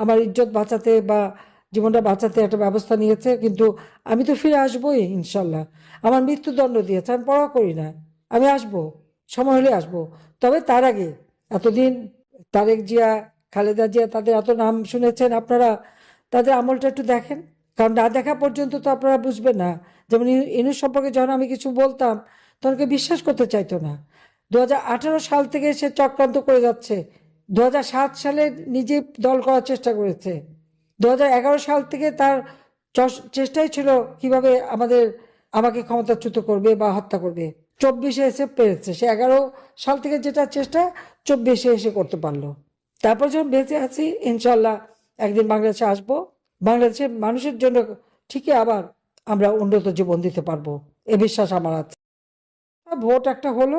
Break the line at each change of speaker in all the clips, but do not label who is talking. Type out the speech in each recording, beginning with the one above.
আমার ইজ্জত বাঁচাতে বা জীবনটা বাঁচাতে একটা ব্যবস্থা নিয়েছে, কিন্তু আমি তো ফিরে আসবোই ইনশাল্লাহ। আমার মৃত্যুদণ্ড দিয়েছে, আমি পড়া করি না, আমি আসবো, সময় হলে আসবো। তবে তার আগে এতদিন তারেক জিয়া, খালেদা জিয়া, তাদের এত নাম শুনেছেন আপনারা, তাদের আমলটা একটু দেখেন। কারণ না দেখা পর্যন্ত তো আপনারা বুঝবেন না। যেমন ইনুস সম্পর্কে যখন আমি কিছু বলতাম, তখন কেউ বিশ্বাস করতে চাইতো না। 2018 সাল থেকে সে চক্রান্ত করে যাচ্ছে। 2007 সালে নিজে দল করার চেষ্টা করেছে। 2011 সাল থেকে তার চেষ্টাই ছিল কিভাবে আমাকে ক্ষমতাচ্যুত করবে বা হত্যা করবে। 24-এ এসে পেরেছে। সে 11 সাল থেকে যেটা চেষ্টা, 24-এ এসে করতে পারলো। তারপর যখন বেঁচে আছি, ইনশাল্লাহ একদিন বাংলাদেশে আসবো। বাংলাদেশের মানুষের জন্য ঠিকই আবার আমরা উন্নত জীবন দিতে পারবো, এ বিশ্বাস আমার আছে। ভোট একটা হলো,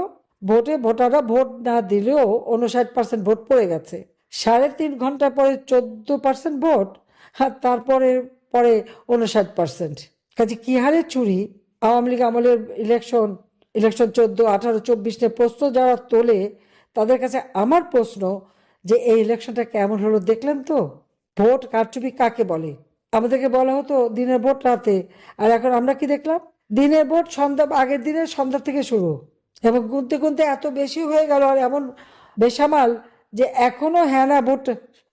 ভোটে ভোটাররা ভোট না দিলেও 59% ভোট পড়ে গেছে। 3.5 ঘন্টা পরে 14% ভোট, আর তারপরে পরে 59%। কাজে কি হারে চুরি! আওয়ামী লীগ আমলের ইলেকশন 14, 18, 24 নিয়ে প্রশ্ন যারা তোলে, তাদের কাছে আমার প্রশ্ন যে এই ইলেকশনটা কেমন হলো দেখলেন তো? ভোট কারচুপি কাকে বলে? আমাদেরকে বলা হতো দিনের ভোট রাতে, আর এখন আমরা কি দেখলাম? দিনের ভোট সন্ধ্যা, আগের দিনের সন্ধ্যা থেকে শুরু, এবং গুনতে গুনতে এত বেশি হয়ে গেল, আর এমন বেসামাল যে এখনো হ্যানা ভোট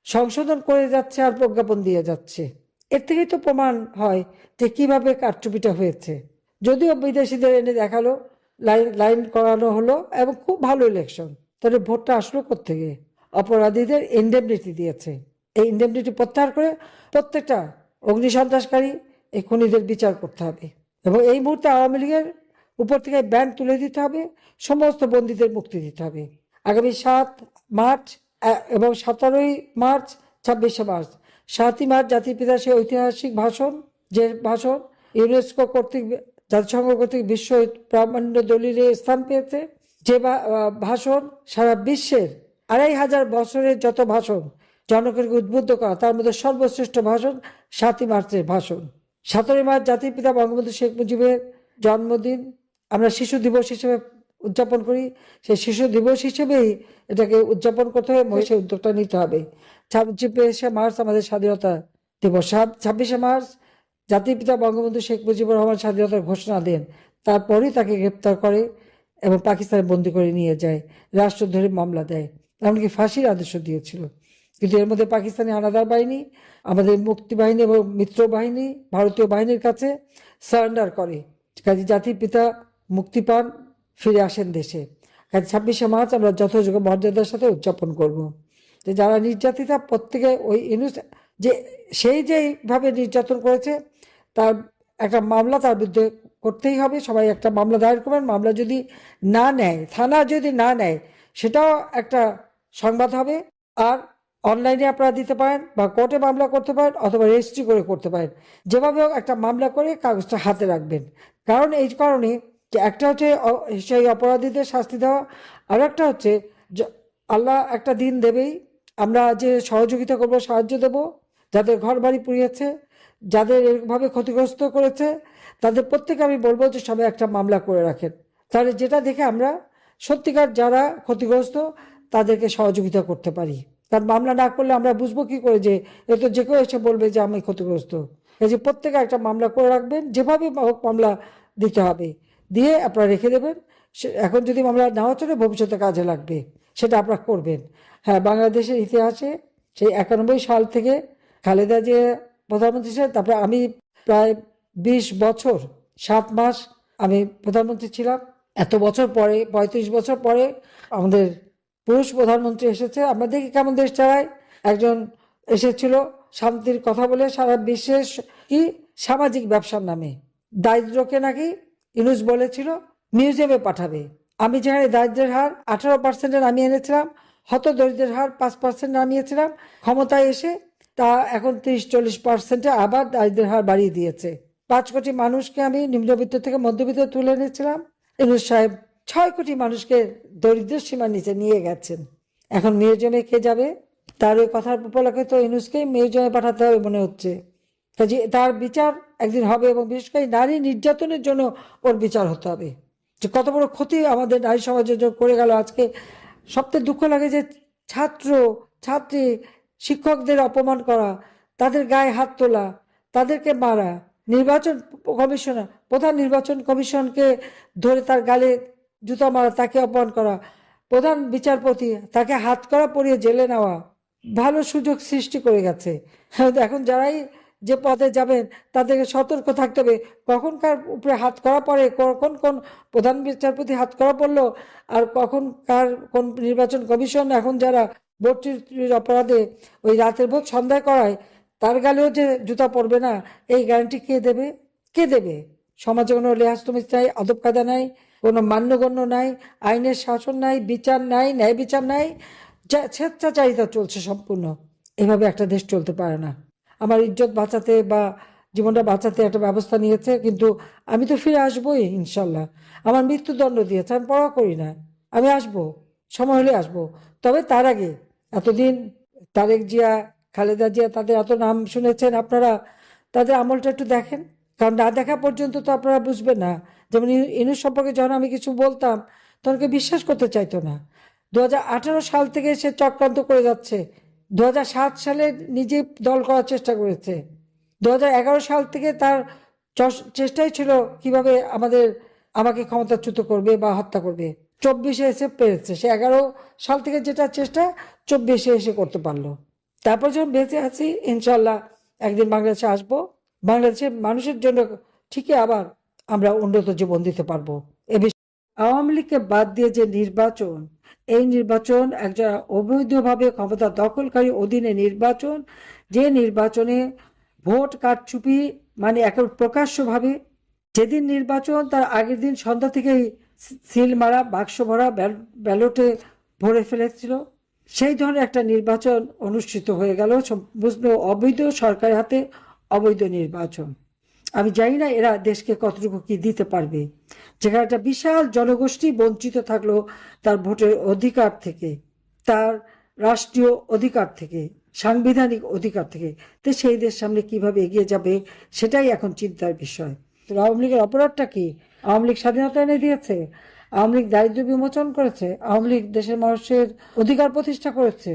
সংশোধন করে যাচ্ছে আর প্রজ্ঞাপন দিয়ে যাচ্ছে। এর থেকেই তো প্রমাণ হয় যে কিভাবে কারচুপিটা হয়েছে। যদিও বিদেশিদের এনে দেখালো, লাইন লাইন করানো হলো, এবং খুব ভালো ইলেকশন। তাহলে ভোটটা আসলো কোত্থেকে? অপরাধীদের ইন্ডেমনিটি দিয়েছে। এই ইন্ডেমনিটি প্রত্যাহার করে প্রত্যেকটা অগ্নিসন্ত্রাসকারী, এই খুনিদের বিচার করতে হবে, এবং এই মুহূর্তে আওয়ামী লীগের উপর থেকে ব্যান তুলে দিতে হবে, সমস্ত বন্দীদের মুক্তি দিতে হবে। আগামী 7 মার্চ এবং 17 মার্চ, 26 মার্চ, 7ই মার্চ জাতির পিতার সেই ঐতিহাসিক ভাষণ, যে ভাষণ ইউনেস্কো কর্তৃক, জাতিসংঘ কর্তৃক বিশ্ব প্রামাণ্য দলিলে স্থান পেয়েছে, যে ভাষণ সারা বিশ্বের 2500 বছরের যত ভাষণ জনগণকে উদ্বুদ্ধ করা, তার মধ্যে সর্বশ্রেষ্ঠ ভাষণ 7ই মার্চের ভাষণ। 17 মার্চ জাতির পিতা বঙ্গবন্ধু শেখ মুজিবের জন্মদিন, আমরা শিশু দিবস হিসেবে উদযাপন করি। সেই শিশু দিবস হিসেবেই এটাকে উদযাপন করতে হবে, সেই উদ্যোগটা নিতে হবে। 26 মার্চ আমাদের স্বাধীনতা দিবস। 26 মার্চ জাতির পিতা বঙ্গবন্ধু শেখ মুজিবুর রহমান স্বাধীনতার ঘোষণা দেন, তারপরেই তাকে গ্রেপ্তার করে এবং পাকিস্তানে বন্দী করে নিয়ে যায়, রাষ্ট্রদ্রোহী মামলা দেয়, এমনকি ফাঁসির আদেশ দিয়েছিল। কিন্তু এর মধ্যে পাকিস্তানি হানাদার বাহিনী আমাদের মুক্তি বাহিনী এবং মিত্র বাহিনী, ভারতীয় বাহিনীর কাছে সারেন্ডার করে। কাজে জাতির পিতা মুক্তি পান, ফিরে আসেন দেশে। কাজে 26 মার্চ আমরা যথাযোগ্য মর্যাদার সাথে উদযাপন করব। যে যারা নির্যাতিতা, প্রত্যেকে ওই যে সেই যেভাবে নির্যাতন করেছে, তার একটা মামলা তার বিরুদ্ধে করতেই হবে। সবাই একটা মামলা দায়ের করবেন। মামলা যদি না নেয়, থানা যদি না নেয়, সেটাও একটা সংবাদ হবে। আর অনলাইনে আপনারা দিতে পারেন, বা কোর্টে মামলা করতে পারেন, অথবা রেজিস্ট্রি করে করতে পারেন। যেভাবে হোক একটা মামলা করে কাগজটা হাতে রাখবেন। কারণ এই কারণে যে একটা হচ্ছে সেই অপরাধীদের শাস্তি দেওয়া, আর একটা হচ্ছে আল্লাহ একটা দিন দেবেই, আমরা যে সহযোগিতা করব, সাহায্য দেব, যাদের ঘর বাড়ি পুড়িয়েছে, যাদের এরকমভাবে ক্ষতিগ্রস্ত করেছে, তাদের প্রত্যেকে আমি বলবো যে সবাই একটা মামলা করে রাখেন। তাহলে যেটা দেখে আমরা সত্যিকার যারা ক্ষতিগ্রস্ত তাদেরকে সহযোগিতা করতে পারি। কারণ মামলা না করলে আমরা বুঝবো কি করে যে এ তো যে কেউ এসে বলবে যে আমি ক্ষতিগ্রস্ত। এই যে প্রত্যেকে একটা মামলা করে রাখবেন, যেভাবে হোক মামলা দিতে হবে, দিয়ে আপনারা রেখে দেবেন। এখন যদি মামলা নাও চলে, ভবিষ্যতে কাজে লাগবে, সেটা আপনারা করবেন। হ্যাঁ, বাংলাদেশের ইতিহাসে সেই 91 সাল থেকে খালেদা যে প্রধানমন্ত্রী ছিলেন, তারপরে আমি প্রায় 20 বছর 7 মাস আমি প্রধানমন্ত্রী ছিলাম। এত বছর পরে, 35 বছর পরে আমাদের পুরুষ প্রধানমন্ত্রী এসেছে। আমরা দেখি কেমন দেশ চালায়। একজন এসেছিল শান্তির কথা বলে সারা বিশ্বের কি সামাজিক ব্যবসার নামে, দারিদ্রকে নাকি ইউনূস বলেছিল মিউজিয়ামে পাঠাবে। আমি যেখানে দারিদ্রের হার 18% নামিয়ে এনেছিলাম, হত দরিদ্রের হার 5% নামিয়েছিলাম, ক্ষমতায় এসে তা এখন 30-40%-এ আবার দারিদ্রের হার বাড়িয়ে দিয়েছে। 5 কোটি মানুষকে আমি নিম্নবিত্ত থেকে মধ্যবিত্ত তুলে এনেছিলাম। ইউনূস সাহেব 6 কোটি মানুষকে দরিদ্রের সীমার নিচে নিয়ে গেছেন। এখন মিউজিয়ামে কে যাবে? তার ওই কথার উপলক্ষে তো ইউনূসকেই মিউজিয়ামে পাঠাতে হবে মনে হচ্ছে। কাজে তার বিচার একদিন হবে, এবং বিশেষ করে নারী নির্যাতনের জন্য ওর বিচার হতে হবে। যে কত বড় ক্ষতি আমাদের নারী সমাজের জন্য করে গেল। আজকে সবচেয়ে দুঃখ লাগে যে ছাত্র ছাত্রী শিক্ষকদের অপমান করা, তাদের গায়ে হাত তোলা, তাদেরকে মারা, নির্বাচন কমিশনার প্রধান নির্বাচন কমিশনকে ধরে তার গালে জুতা মারা, তাকে অপমান করা, প্রধান বিচারপতি তাকে হাত করা পরিয়ে জেলে নেওয়া, ভালো সুযোগ সৃষ্টি করে গেছে। এখন যারাই যে পদে যাবেন তাদেরকে সতর্ক থাকতে হবে, কখন কার উপরে হাত করা পড়ে, কখন কোন প্রধান বিচারপতি হাত করা পড়লো, আর কখন কার কোন নির্বাচন কমিশন এখন যারা ভোট চুরির অপরাধে ওই রাতের ভোট সন্ধ্যায় করায় তার গালেও যে জুতা পড়বে না, এই গ্যারান্টি কে দেবে? কে দেবে? সমাজে কোনো লেহাজ তমিজ নাই, আদব কায়দা নাই, কোনো মান্যগণ্য নাই, আইনের শাসন নাই, বিচার নাই, ন্যায় বিচার নাই, স্বেচ্ছাচারিতা চলছে সম্পূর্ণ। এভাবে একটা দেশ চলতে পারে না। আমার ইজ্জত বাঁচাতে বা জীবনটা বাঁচাতে একটা ব্যবস্থা নিয়েছে, কিন্তু আমি তো ফিরে আসবোই ইনশাল্লাহ। আমার মৃত্যুদণ্ড দিয়েছে, আমি পরোয়া করি না, আমি আসবো, সময় হলে আসবো। তবে তার আগে এতদিন তারেক জিয়া, খালেদা জিয়া, তাদের এত নাম শুনেছেন আপনারা, তাদের আমলটা একটু দেখেন, কারণ না দেখা পর্যন্ত তো আপনারা বুঝবেন না। যেমন ইনুস সম্পর্কে যখন আমি কিছু বলতাম তখন কেউ বিশ্বাস করতে চাইতো না। 2018 সাল থেকে সে চক্রান্ত করে যাচ্ছে। 2007 সালে নিজে দল করার চেষ্টা করেছে। 2011 সাল থেকে তার চেষ্টাই ছিল কিভাবে আমাকে ক্ষমতাচ্যুত করবে বা হত্যা করবে। 24-এ এসে পেরেছে। সে 11 সাল থেকে যেটা চেষ্টা 24-এ এসে করতে পারলো। তারপর যখন বেঁচে আছি, ইনশাল্লাহ একদিন বাংলাদেশে আসবো, বাংলাদেশের মানুষের জন্য ঠিকই আবার আমরা উন্নত জীবন দিতে পারবো। আওয়ামী লীগকে বাদ দিয়ে যে নির্বাচন, এই নির্বাচন একটা অবৈধভাবে ক্ষমতা দখলকারী অধীনে নির্বাচন, যে নির্বাচনে ভোট কারচুপি মানে একেবারে প্রকাশ্যভাবে, যেদিন নির্বাচন তার আগের দিন সন্ধ্যা থেকেই সিল মারা, বাক্স ভরা, ব্যালটে ভরে ফেলেছিল, সেই ধরনের একটা নির্বাচন অনুষ্ঠিত হয়ে গেল সম্পূর্ণ অবৈধ সরকারের হাতে, অবৈধ নির্বাচন। আমি জানি না এরা দেশকে কতটুকু কি দিতে পারবে, যেখানে একটা বিশাল জনগোষ্ঠী বঞ্চিত থাকলো তার ভোটের অধিকার থেকে, তার রাষ্ট্রীয় অধিকার থেকে, সাংবিধানিক অধিকার থেকে। তো সেই দেশ সামনে কিভাবে এগিয়ে যাবে সেটাই এখন চিন্তার বিষয়। তো আওয়ামী লীগের অপরাধটা কি? আওয়ামী লীগ স্বাধীনতা এনে দিয়েছে, আওয়ামী লীগ দারিদ্র বিমোচন করেছে, আওয়ামী লীগ দেশের মানুষের অধিকার প্রতিষ্ঠা করেছে,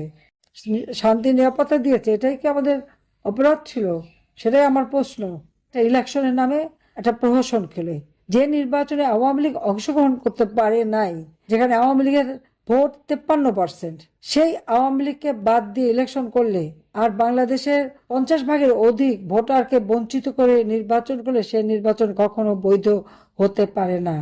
শান্তি নিরাপত্তা দিয়েছে, এটাই কি আমাদের অপরাধ ছিল? সেটাই আমার প্রশ্ন। ইলেকশনের নামে একটা প্রহসন খেলে যে নির্বাচনে আওয়ামী লীগ অংশগ্রহণ করতে পারে নাই, যেখানে আওয়ামী লীগের ভোট 53%, সেই আওয়ামী লীগকে বাদ দিয়ে ইলেকশন করলে আর বাংলাদেশের 50 ভাগের অধিক ভোটারকে বঞ্চিত করে নির্বাচন করলে সে নির্বাচন কখনো বৈধ হতে পারে না।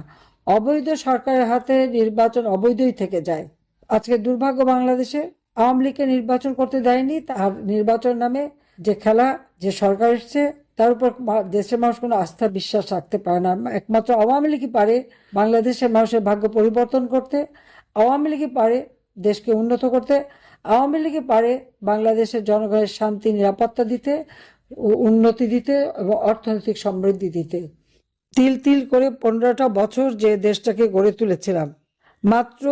অবৈধ সরকারের হাতে নির্বাচন অবৈধই থেকে যায়। আজকে দুর্ভাগ্য, বাংলাদেশে আওয়ামী লীগকে নির্বাচন করতে দেয়নি, তার নির্বাচন নামে যে খেলা, যে সরকার এসছে তার উপর দেশের মানুষ কোনো আস্থা বিশ্বাস রাখতে পারে না। একমাত্র আওয়ামী লীগই পারে বাংলাদেশের মানুষের ভাগ্য পরিবর্তন করতে, আওয়ামী লীগই পারে দেশকে উন্নত করতে, আওয়ামী লীগই পারে বাংলাদেশের জনগণের শান্তি নিরাপত্তা দিতে, উন্নতি দিতে এবং অর্থনৈতিক সমৃদ্ধি দিতে। তিল তিল করে 15টা বছর যে দেশটাকে গড়ে তুলেছিলাম, মাত্র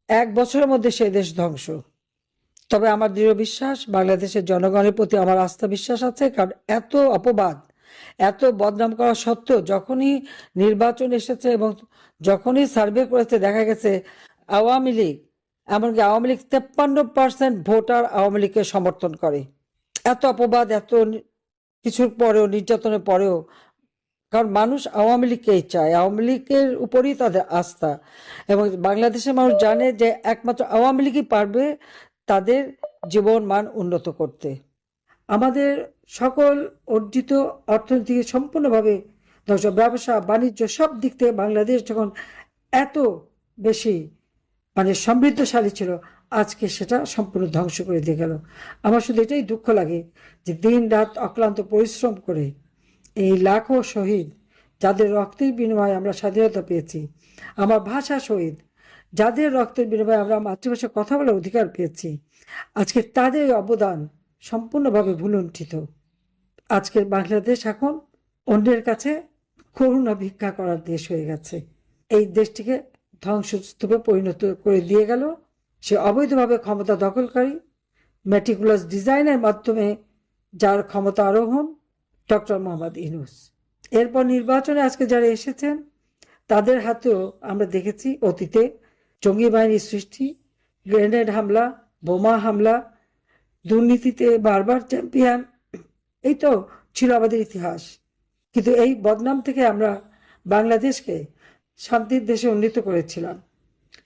1 বছরের মধ্যে সেই দেশ ধ্বংস। তবে আমার দৃঢ় বিশ্বাস, বাংলাদেশের জনগণের প্রতি আমার আস্থা বিশ্বাস আছে, কারণ এত অপবাদ, এত বদনাম করা সত্ত্বেও যখনই নির্বাচন এসেছে এবং যখনই সার্ভে করেছে দেখা গেছে আওয়ামী লীগ, এমনকি আওয়ামী লীগ 53% ভোটার আওয়ামী লীগকে সমর্থন করে। এত অপবাদ, এত কিছুর পরেও, নির্যাতনের পরেও, কারণ মানুষ আওয়ামী লীগকেই চায়, আওয়ামী লীগের উপরই তাদের আস্থা, এবং বাংলাদেশের মানুষ জানে যে একমাত্র আওয়ামী লীগই পারবে তাদের জীবন মান উন্নত করতে। আমাদের সকল অর্জিত অর্থনীতি সম্পূর্ণভাবে ব্যবসা বাণিজ্য সব দিক থেকে বাংলাদেশ যখন এত বেশি মানে সমৃদ্ধশালী ছিল, আজকে সেটা সম্পূর্ণ ধ্বংস করে দিয়ে গেল। আমার শুধু এটাই দুঃখ লাগে যে দিন রাত অক্লান্ত পরিশ্রম করে এই লাখো শহীদ, যাদের রক্তের বিনিময়ে আমরা স্বাধীনতা পেয়েছি, আমার ভাষা শহীদ, যাদের রক্তের বিনিময়ে আমরা মাতৃভাষায় কথা বলার অধিকার পেয়েছি, আজকে তাদের অবদান সম্পূর্ণভাবে ভুলুণ্ঠিত। আজকের বাংলাদেশ এখন অন্যের কাছে করুণা ভিক্ষা করার দেশ হয়ে গেছে। এই দেশটিকে ধ্বংসস্তূপে পরিণত করে দিয়ে গেল সে অবৈধভাবে ক্ষমতা দখলকারী, মেটিকুলাস ডিজাইনের মাধ্যমে যার ক্ষমতা আরোহণ, ডক্টর মোহাম্মদ ইউনূস। এরপর নির্বাচনে আজকে যারা এসেছেন তাদের হাতেও আমরা দেখেছি অতীতে জঙ্গি বাহিনীর সৃষ্টি, গ্রেনেড হামলা, বোমা হামলা, দুর্নীতিতে বারবার চ্যাম্পিয়ন, এই তো ছিল আমাদের ইতিহাস। কিন্তু এই বদনাম থেকে আমরা বাংলাদেশকে শান্তির দেশে উন্নীত করেছিলাম।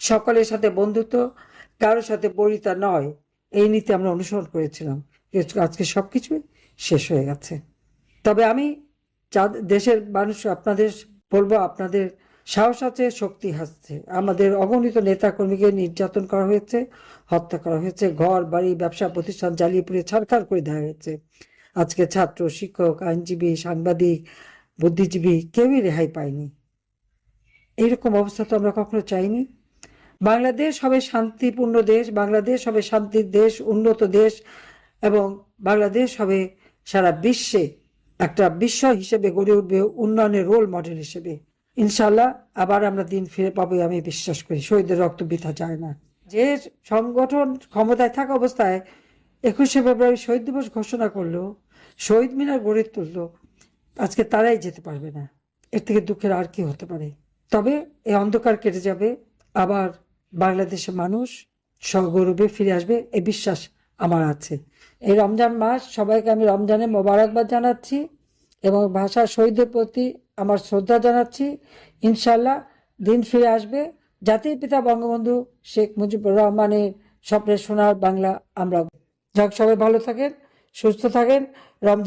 সকলের সাথে বন্ধুত্ব, কারোর সাথে বৈরিতা নয়, এই নীতি আমরা অনুসরণ করেছিলাম। কিন্তু আজকে সবকিছু শেষ হয়ে গেছে। তবে আমি দেশের মানুষ আপনাদের বলবো, আপনাদের সাহস আছে, শক্তি আছে। আমাদের অগণিত নেতাকর্মীকে নির্যাতন করা হয়েছে, হত্যা করা হয়েছে, ঘর বাড়ি ব্যবসা প্রতিষ্ঠান জ্বালিয়ে পুড়ে ছারখার করে দেওয়া হয়েছে। আজকে ছাত্র, শিক্ষক, আইনজীবী, সাংবাদিক, বুদ্ধিজীবী কেউই রেহাই পায়নি। এইরকম অবস্থা তো আমরা কখনো চাইনি। বাংলাদেশ হবে শান্তিপূর্ণ দেশ, বাংলাদেশ হবে শান্তির দেশ, উন্নত দেশ, এবং বাংলাদেশ হবে সারা বিশ্বে একটা বিশ্ব হিসেবে গড়ে উঠবে, উন্নয়নের রোল মডেল হিসেবে। ইনশাল্লাহ আবার আমরা দিন ফিরে পাবো, আমি বিশ্বাস করি। শহীদের রক্ত বৃথা যায় না। যে সংগঠন ক্ষমতায় থাকা অবস্থায় 21শে ফেব্রুয়ারি শহীদ দিবস ঘোষণা করলো, শহীদ মিনার গড়ে তুললো, আজকে তারাই যেতে পারবে না। এর থেকে দুঃখের আর কি হতে পারে? তবে এই অন্ধকার কেটে যাবে, আবার বাংলাদেশের মানুষ সগৌরবে ফিরে আসবে, এই বিশ্বাস আমার আছে। এই রমজান মাস সবাইকে আমি রমজানের মোবারকবাদ জানাচ্ছি এবং ভাষা শহীদদের প্রতি আমার শ্রদ্ধা জানাচ্ছি। ইনশাল্লাহ দিন ফিরে আসবে, জাতির পিতা বঙ্গবন্ধু শেখ মুজিবুর রহমানের স্বপ্নের সোনার বাংলা আমরা। যাক, সবাই ভালো থাকেন, সুস্থ থাকেন। রমজান